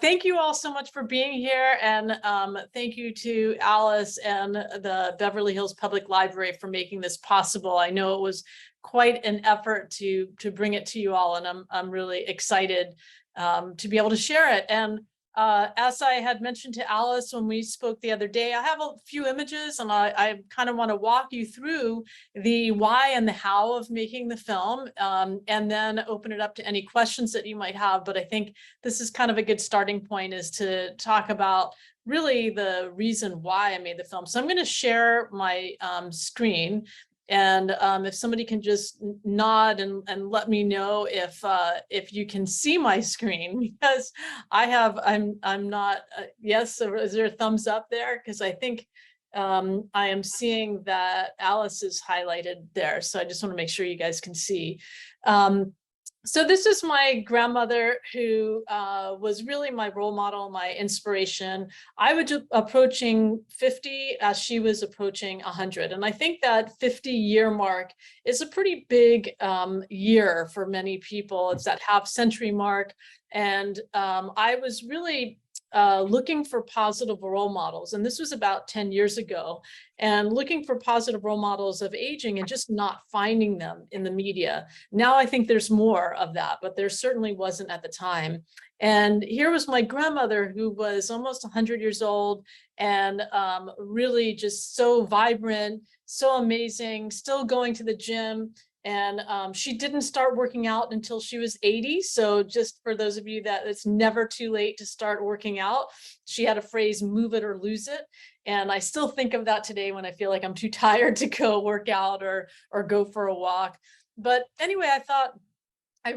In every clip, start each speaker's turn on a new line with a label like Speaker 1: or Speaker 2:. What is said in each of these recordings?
Speaker 1: Thank you all so much for being here, and thank you to Alice and the Beverly Hills Public Library for making this possible. I know it was quite an effort to bring it to you all, and I'm really excited to be able to share it. And as I had mentioned to Alice when we spoke the other day, I have a few images, and I kind of want to walk you through the why and the how of making the film, and then open it up to any questions that you might have. But I think this is kind of a good starting point, is to talk about really the reason why I made the film. So I'm going to share my screen. And if somebody can just nod and let me know if you can see my screen, because I'm not, yes, is there a thumbs up there? Because I think I am seeing that Alice is highlighted there. So I just want to make sure you guys can see. So this is my grandmother, who was really my role model, my inspiration. I was approaching 50 as she was approaching 100. And I think that 50-year mark is a pretty big year for many people. It's that half-century mark. And I was really looking for positive role models. And this was about 10 years ago, and looking for positive role models of aging and just not finding them in the media. Now I think there's more of that, but there certainly wasn't at the time. And here was my grandmother, who was almost 100 years old, and really just so vibrant, so amazing, still going to the gym. And she didn't start working out until she was 80. So just for those of you that it's never too late to start working out, she had a phrase, move it or lose it. And I still think of that today when I feel like I'm too tired to go work out or go for a walk. But anyway, I thought, I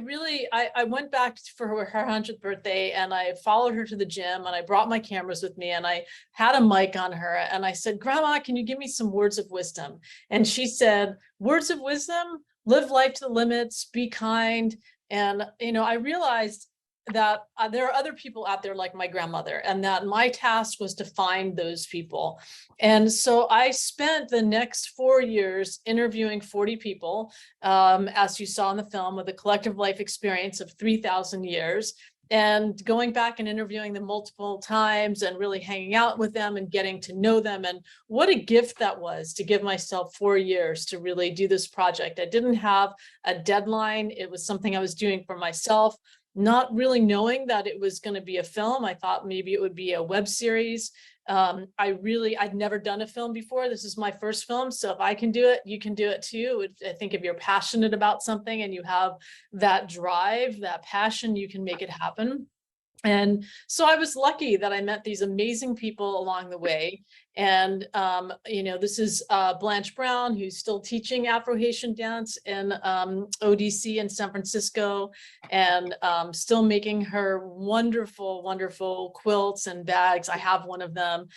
Speaker 1: went back for her 100th birthday, and I followed her to the gym, and I brought my cameras with me, and I had a mic on her, and I said, Grandma, can you give me some words of wisdom? And she said, words of wisdom: live life to the limits, be kind. And, I realized that there are other people out there like my grandmother, and that my task was to find those people. And so I spent the next 4 years interviewing 40 people, as you saw in the film, with a collective life experience of 3,000 years, and going back and interviewing them multiple times and really hanging out with them and getting to know them. And what a gift that was, to give myself 4 years to really do this project. I didn't have a deadline. It was something I was doing for myself, not really knowing that it was going to be a film. I thought maybe it would be a web series. I'd never done a film before. This is my first film. So if I can do it, you can do it too. I think if you're passionate about something and you have that drive, that passion, you can make it happen. And so I was lucky that I met these amazing people along the way. And, this is Blanche Brown, who's still teaching Afro-Haitian dance in ODC in San Francisco, and still making her wonderful, wonderful quilts and bags. I have one of them.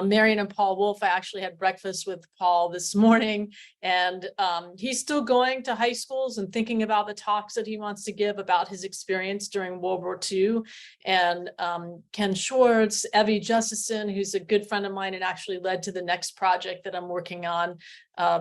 Speaker 1: Marion and Paul Wolf, I actually had breakfast with Paul this morning, and he's still going to high schools and thinking about the talks that he wants to give about his experience during World War II. And Ken Schwartz, Evie Justison, who's a good friend of mine and actually led to the next project that I'm working on,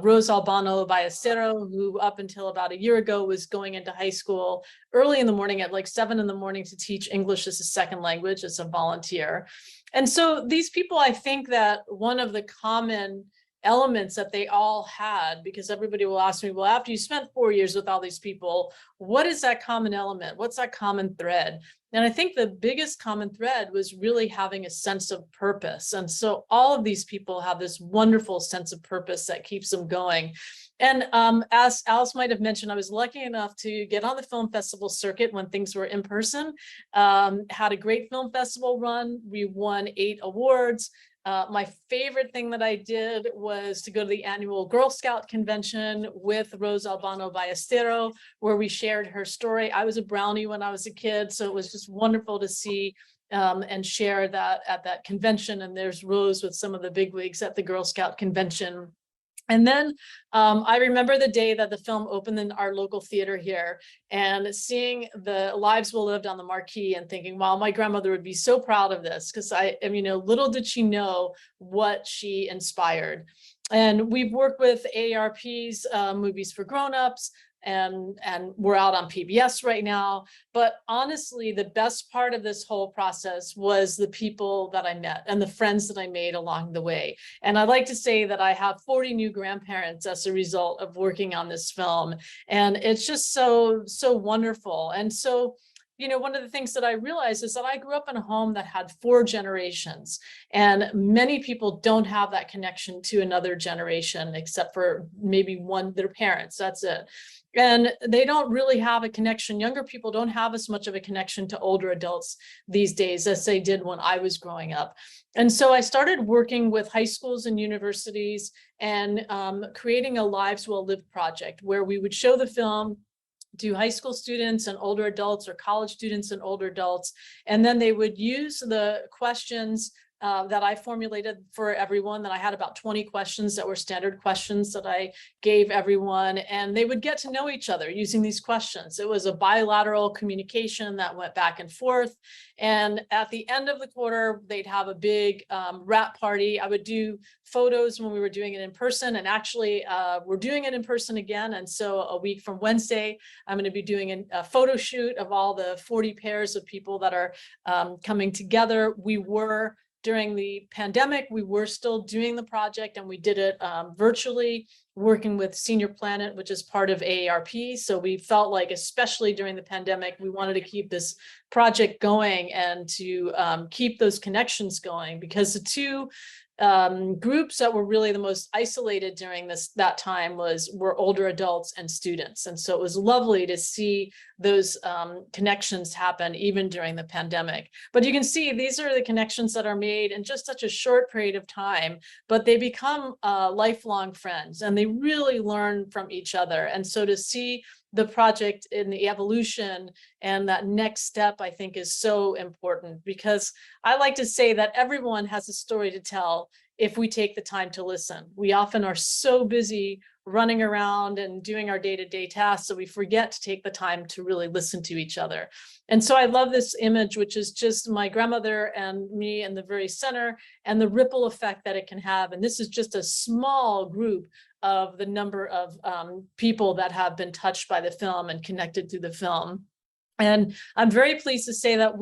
Speaker 1: Rose Albano Ballestero, who up until about a year ago was going into high school early in the morning at like 7 in the morning to teach English as a second language as a volunteer. And so these people, I think that one of the common elements that they all had, because everybody will ask me, well, after you spent 4 years with all these people, what is that common element? What's that common thread? And I think the biggest common thread was really having a sense of purpose. And so all of these people have this wonderful sense of purpose that keeps them going. And as Alice might have mentioned, I was lucky enough to get on the film festival circuit when things were in person, had a great film festival run. We won 8 awards. My favorite thing that I did was to go to the annual Girl Scout convention with Rose Albano Ballestero, where we shared her story. I was a brownie when I was a kid, so it was just wonderful to see and share that at that convention. And there's Rose with some of the bigwigs at the Girl Scout convention. And then I remember the day that the film opened in our local theater here, and seeing the Lives Well Lived on the marquee and thinking, wow, my grandmother would be so proud of this, because little did she know what she inspired. And we've worked with AARP's Movies for Grownups, and we're out on PBS right now. But honestly, the best part of this whole process was the people that I met and the friends that I made along the way. And I'd like to say that I have 40 new grandparents as a result of working on this film. And it's just so wonderful. And so, one of the things that I realized is that I grew up in a home that had 4 generations, and many people don't have that connection to another generation, except for maybe one, their parents, that's it. And they don't really have a connection. Younger people don't have as much of a connection to older adults these days as they did when I was growing up. And so I started working with high schools and universities and creating a Lives Well Lived project where we would show the film to high school students and older adults, or college students and older adults. And then they would use the questions that I formulated for everyone. That I had about 20 questions that were standard questions that I gave everyone, and they would get to know each other using these questions. It was a bilateral communication that went back and forth. And at the end of the quarter, they'd have a big wrap party. I would do photos when we were doing it in person, and actually we're doing it in person again. And so a week from Wednesday, I'm going to be doing a photo shoot of all the 40 pairs of people that are coming together. During the pandemic, we were still doing the project, and we did it virtually, working with Senior Planet, which is part of AARP. So we felt like, especially during the pandemic, we wanted to keep this project going and to keep those connections going, because the two groups that were really the most isolated during that time were older adults and students. And so it was lovely to see those connections happen even during the pandemic. But you can see these are the connections that are made in just such a short period of time, but they become lifelong friends, and they really learn from each other. And so to see the project in the evolution and that next step, I think, is so important, because I like to say that everyone has a story to tell if we take the time to listen. We often are so busy running around and doing our day-to-day tasks, so we forget to take the time to really listen to each other. And so I love this image, which is just my grandmother and me in the very center, and the ripple effect that it can have. And this is just a small group of the number of people that have been touched by the film and connected to the film. And I'm very pleased to say that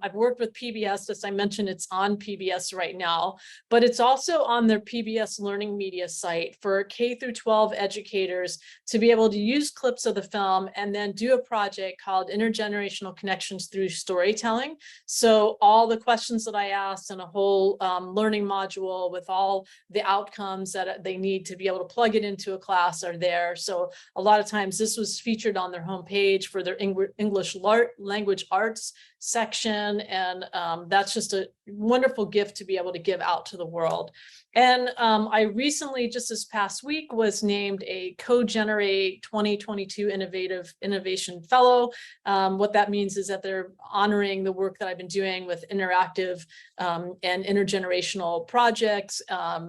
Speaker 1: I've worked with PBS. As I mentioned, it's on PBS right now, but it's also on their PBS Learning Media site for K through 12 educators to be able to use clips of the film and then do a project called Intergenerational Connections Through Storytelling. So all the questions that I asked and a whole learning module with all the outcomes that they need to be able to plug it into a class are there. So a lot of times this was featured on their homepage for their English language arts section. And that's just a wonderful gift to be able to give out to the world. And I recently, just this past week, was named a Co-Generate 2022 Innovation Fellow. What that means is that they're honoring the work that I've been doing with interactive and intergenerational projects.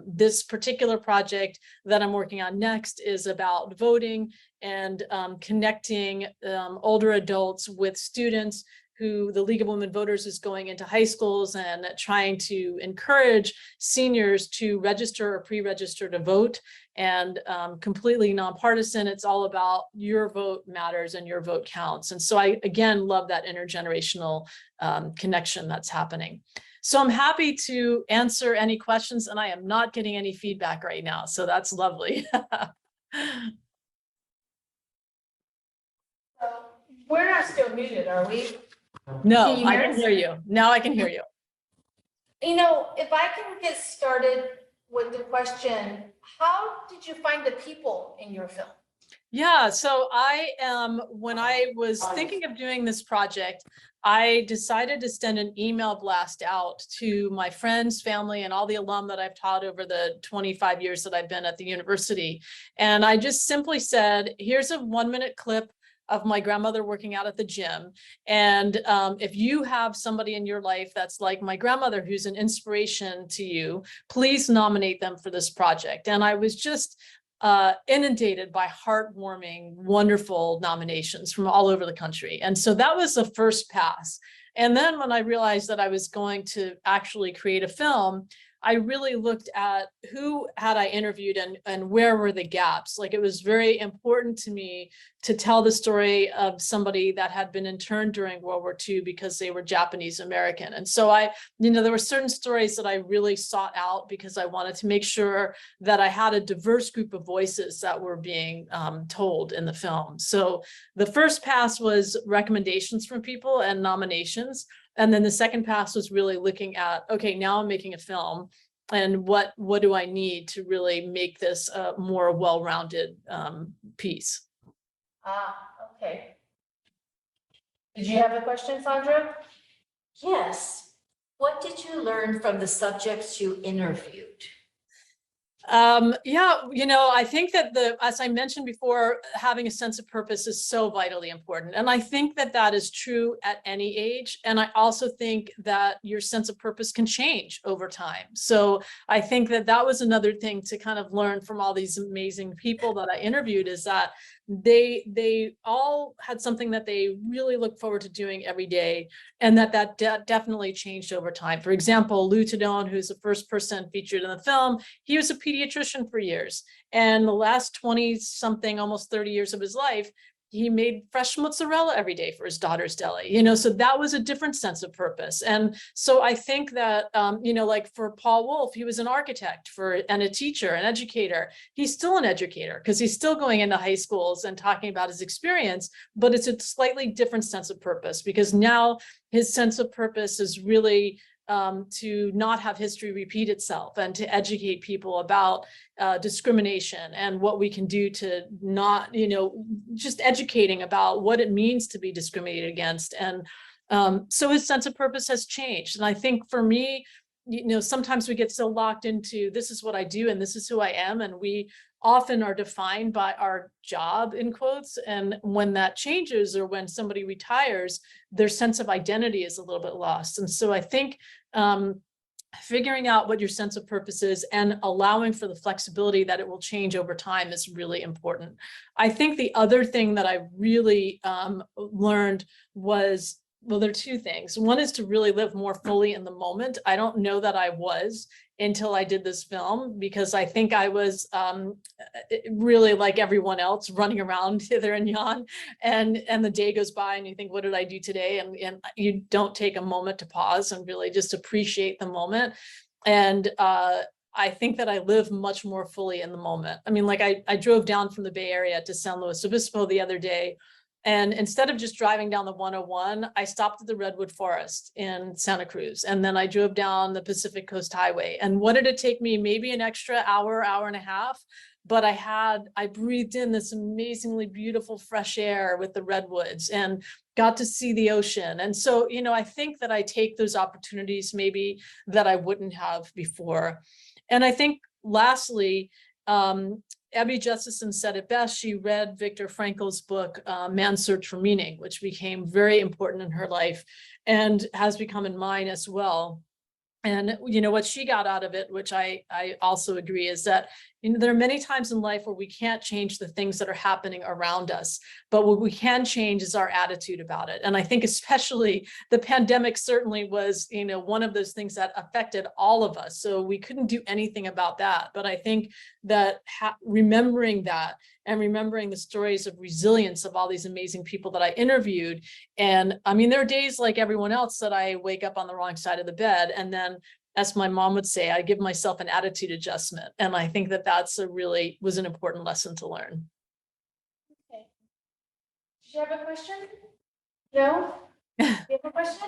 Speaker 1: This particular project that I'm working on next is about voting and connecting older adults with students who the League of Women Voters is going into high schools and trying to encourage seniors to register or pre-register to vote, and completely nonpartisan. It's all about your vote matters and your vote counts. And so I, again, love that intergenerational connection that's happening. So I'm happy to answer any questions, and I am not getting any feedback right now. So that's lovely.
Speaker 2: We're not still muted, are we?
Speaker 1: No, I can hear you. Now I can hear you.
Speaker 2: If I can get started with the question, how did you find the people in your film?
Speaker 1: Yeah, so when I was thinking of doing this project, I decided to send an email blast out to my friends, family, and all the alum that I've taught over the 25 years that I've been at the university. And I just simply said, here's a 1-minute clip of my grandmother working out at the gym. And if you have somebody in your life that's like my grandmother, who's an inspiration to you, please nominate them for this project. And I was just inundated by heartwarming, wonderful nominations from all over the country. And so that was the first pass. And then when I realized that I was going to actually create a film, I really looked at who had I interviewed and where were the gaps. Like, it was very important to me to tell the story of somebody that had been interned during World War II because they were Japanese American. And so there were certain stories that I really sought out because I wanted to make sure that I had a diverse group of voices that were being told in the film. So the first pass was recommendations from people and nominations. And then the second pass was really looking at, okay, now I'm making a film. And what do I need to really make this a more well-rounded piece?
Speaker 2: Okay. Did you have a question, Sandra?
Speaker 3: Yes. What did you learn from the subjects you interviewed?
Speaker 1: Yeah, I think that as I mentioned before, having a sense of purpose is so vitally important. And I think that that is true at any age. And I also think that your sense of purpose can change over time. So I think that that was another thing to kind of learn from all these amazing people that I interviewed, is that they all had something that they really look forward to doing every day, and that definitely changed over time. For example, Lou Tadone, who's the first person featured in the film, he was a pediatrician for years, and the last 20 something, almost 30 years of his life, he made fresh mozzarella every day for his daughter's deli, so that was a different sense of purpose. And so I think that, like for Paul Wolf, he was an architect and a teacher, an educator. He's still an educator because he's still going into high schools and talking about his experience, but it's a slightly different sense of purpose, because now his sense of purpose is really to not have history repeat itself, and to educate people about discrimination and what we can do to not, just educating about what it means to be discriminated against. And so his sense of purpose has changed. And I think for me, sometimes we get so locked into, this is what I do and this is who I am, and we often are defined by our job, in quotes. And when that changes, or when somebody retires, their sense of identity is a little bit lost. And so I think figuring out what your sense of purpose is and allowing for the flexibility that it will change over time is really important. I think the other thing that I really learned was, well, there are two things. One is to really live more fully in the moment. I don't know that I was until I did this film, because I think I was really like everyone else, running around hither and yon, and the day goes by and you think, what did I do today? And you don't take a moment to pause and really just appreciate the moment. And I think that I live much more fully in the moment. I mean, like I drove down from the Bay Area to San Luis Obispo the other day, and instead of just driving down the 101, I stopped at the Redwood Forest in Santa Cruz. And then I drove down the Pacific Coast Highway. And what did it take me? Maybe an extra hour, hour and a half. But I breathed in this amazingly beautiful fresh air with the redwoods and got to see the ocean. And so, I think that I take those opportunities maybe that I wouldn't have before. And I think lastly, Abby Justison said it best. She read Viktor Frankl's book, Man's Search for Meaning, which became very important in her life and has become in mine as well. And, what she got out of it, which I also agree, is that, there are many times in life where we can't change the things that are happening around us, but what we can change is our attitude about it. And I think especially the pandemic certainly was, one of those things that affected all of us. So we couldn't do anything about that. But I think that remembering that, and remembering the stories of resilience of all these amazing people that I interviewed. And I mean, there are days like everyone else that I wake up on the wrong side of the bed. And then, as my mom would say, I give myself an attitude adjustment. And I think that was an important lesson to learn.
Speaker 2: Okay. Do you have a question? No? You have a question?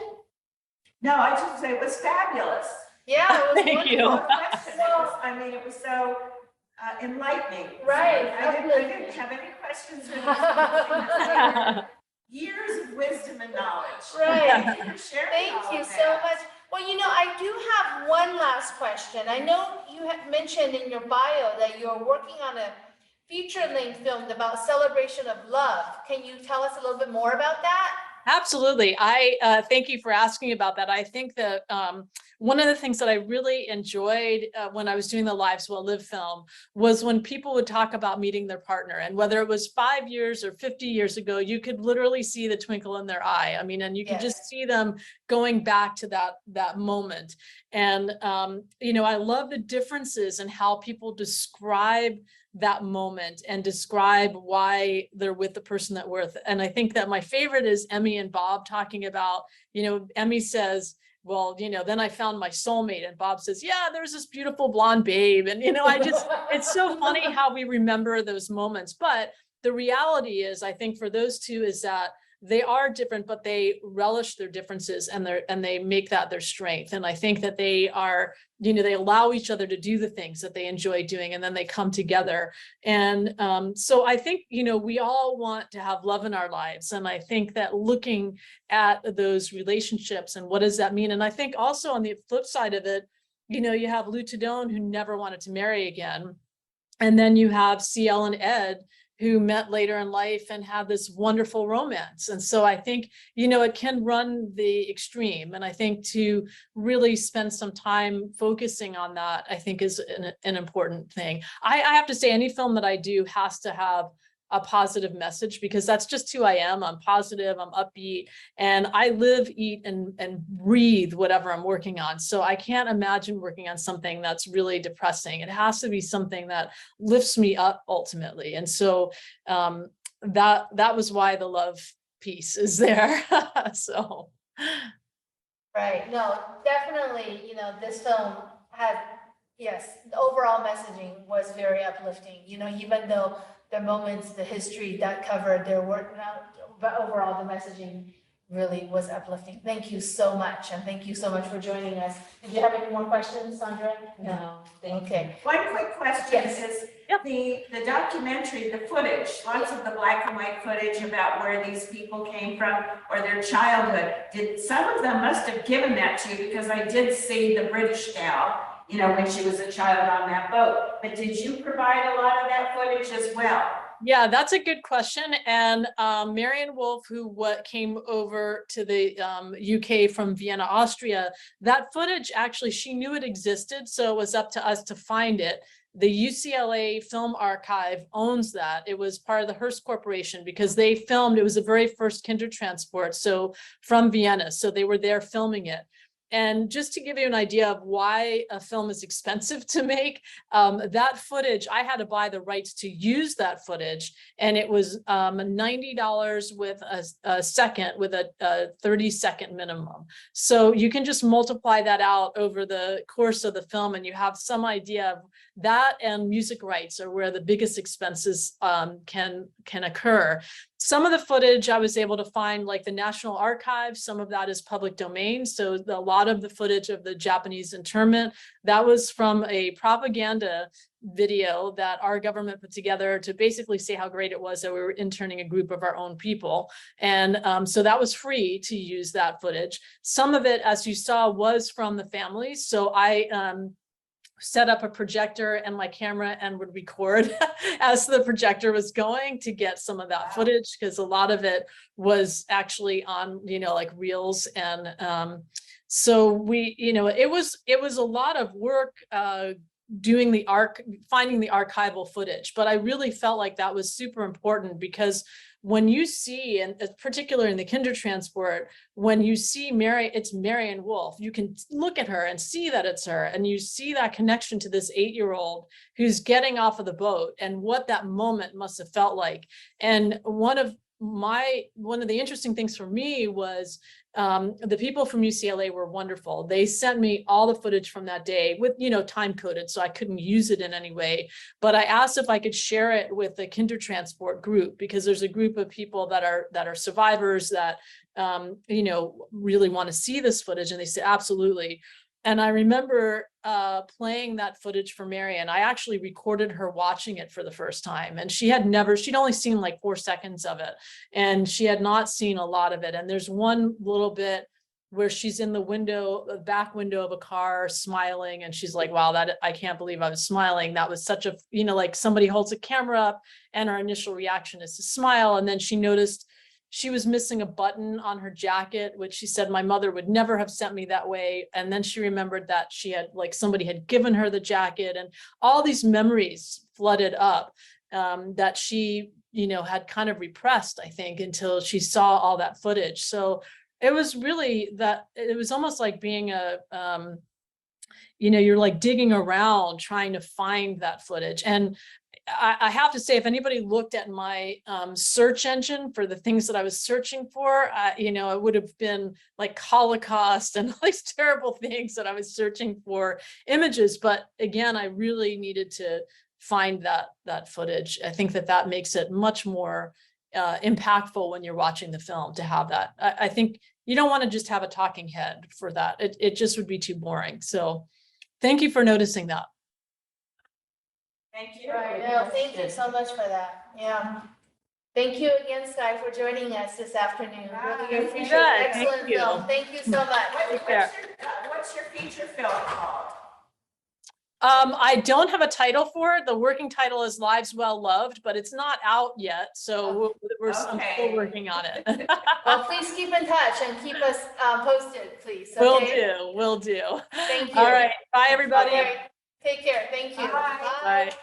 Speaker 4: No, I just say it was fabulous.
Speaker 2: Yeah, it was
Speaker 1: Thank you.
Speaker 4: No question. It was so enlightening.
Speaker 2: Right,
Speaker 4: I didn't have any questions. It was years of wisdom and knowledge.
Speaker 2: Right.
Speaker 4: Thank you for sharing
Speaker 2: Thank
Speaker 4: all
Speaker 2: you
Speaker 4: of
Speaker 2: so
Speaker 4: that.
Speaker 2: much. Well, I do have one last question. I know you have mentioned in your bio that you're working on a feature-length film about celebration of love. Can you tell us a little bit more about that?
Speaker 1: Absolutely. I thank you for asking about that. I think that one of the things that I really enjoyed when I was doing the Lives Well Lived film was when people would talk about meeting their partner, and whether it was 5 years or 50 years ago, you could literally see the twinkle in their eye. I mean, and you could just see them going back to that moment. And I love the differences in how people describe that moment and describe why they're with the person that worth. And I think that my favorite is Emmy and Bob talking about, Emmy says, well, then I found my soulmate, and Bob says, yeah, there's this beautiful blonde babe. And, it's so funny how we remember those moments. But the reality is, I think for those two is that they are different, but they relish their differences and they make that their strength. And I think that they are, they allow each other to do the things that they enjoy doing, and then they come together. And so I think, we all want to have love in our lives. And I think that looking at those relationships and what does that mean? And I think also on the flip side of it, you have Lou Tadone, who never wanted to marry again. And then you have CL and Ed, who met later in life and had this wonderful romance. And so I think, it can run the extreme. And I think to really spend some time focusing on that, I think is an important thing. I have to say, any film that I do has to have a positive message, because that's just who I am. I'm positive, I'm upbeat, and I live, eat, and breathe whatever I'm working on. So I can't imagine working on something that's really depressing. It has to be something that lifts me up ultimately. And so that was why the love piece is there. So.
Speaker 2: Right, no, definitely, this film had, yes, the overall messaging was very uplifting, even though the moments, the history that covered their work, but overall the messaging really was uplifting. Thank you so much, and thank you so much for joining us. Did you have any more questions, Sandra?
Speaker 3: No, thank you.
Speaker 2: Okay.
Speaker 4: One quick question
Speaker 2: Yes.
Speaker 4: is,
Speaker 1: Yep.
Speaker 4: the documentary, the footage, lots of the black and white footage about where these people came from or their childhood. Some of them must have given that to you, because I did see the British gal, when she was a child on that boat. But did you provide a lot of that footage as well?
Speaker 1: Yeah, that's a good question. And Marion Wolf, who came over to the UK from Vienna, Austria, that footage, actually, she knew it existed. So it was up to us to find it. The UCLA Film Archive owns that. It was part of the Hearst Corporation, because they filmed, it was the very first Kindertransport, so from Vienna. So they were there filming it. And just to give you an idea of why a film is expensive to make, that footage, I had to buy the rights to use that footage, and it was $90 with a second, with a 30-second minimum. So you can just multiply that out over the course of the film, and you have some idea of that. And music rights are where the biggest expenses can occur. Some of the footage I was able to find, like the National Archives, some of that is public domain. So a lot of the footage of the Japanese internment, that was from a propaganda video that our government put together to basically say how great it was that we were interning a group of our own people. And so that was free to use that footage. Some of it, as you saw, was from the families. So I set up a projector and my camera and would record as the projector was going to get some of that footage, because a lot of it was actually on, like reels. And so we, it was a lot of work doing finding the archival footage. But I really felt like that was super important, because when you see, and particularly in the Kindertransport, when you see it's Marion Wolf, you can look at her and see that it's her, and you see that connection to this 8-year-old who's getting off of the boat, and what that moment must have felt like. And one of the interesting things for me was the people from UCLA were wonderful. They sent me all the footage from that day with, time coded, so I couldn't use it in any way. But I asked if I could share it with the Kindertransport group, because there's a group of people that are survivors that, really want to see this footage. And they said, absolutely. And I remember playing that footage for Marion. I actually recorded her watching it for the first time. And she'd only seen like 4 seconds of it. And she had not seen a lot of it. And there's one little bit where she's in the back window of a car smiling. And she's like, wow, I can't believe I was smiling. That was such a, like somebody holds a camera up and our initial reaction is to smile. And then she noticed she was missing a button on her jacket, which she said my mother would never have sent me that way. And then she remembered that she had, somebody had given her the jacket, and all these memories flooded up that she, had kind of repressed, I think, until she saw all that footage. So it was really it was almost like being you're like digging around trying to find that footage. And I have to say, if anybody looked at my search engine for the things that I was searching for, you know, it would have been like Holocaust and all these terrible things that I was searching for images. But again, I really needed to find that footage. I think that makes it much more impactful when you're watching the film to have that. I think you don't want to just have a talking head for that. It just would be too boring. So thank you for noticing that.
Speaker 4: Thank you.
Speaker 2: Right, no, thank you so much for that, yeah. Thank you again, Sky, for joining us this afternoon. Really appreciate
Speaker 1: bet.
Speaker 2: it. Excellent
Speaker 1: Thank you.
Speaker 2: film. Thank you so much.
Speaker 4: What's your feature film called?
Speaker 1: I don't have a title for it. The working title is Lives Well Loved, but it's not out yet. So I'm
Speaker 4: Okay.
Speaker 1: still working on it.
Speaker 2: Well, please keep in touch and keep us posted, please,
Speaker 1: Will
Speaker 2: okay?
Speaker 1: do, will do.
Speaker 2: Thank you.
Speaker 1: All right. Bye, everybody.
Speaker 2: Okay, take care. Thank you.
Speaker 4: Bye.
Speaker 1: Bye.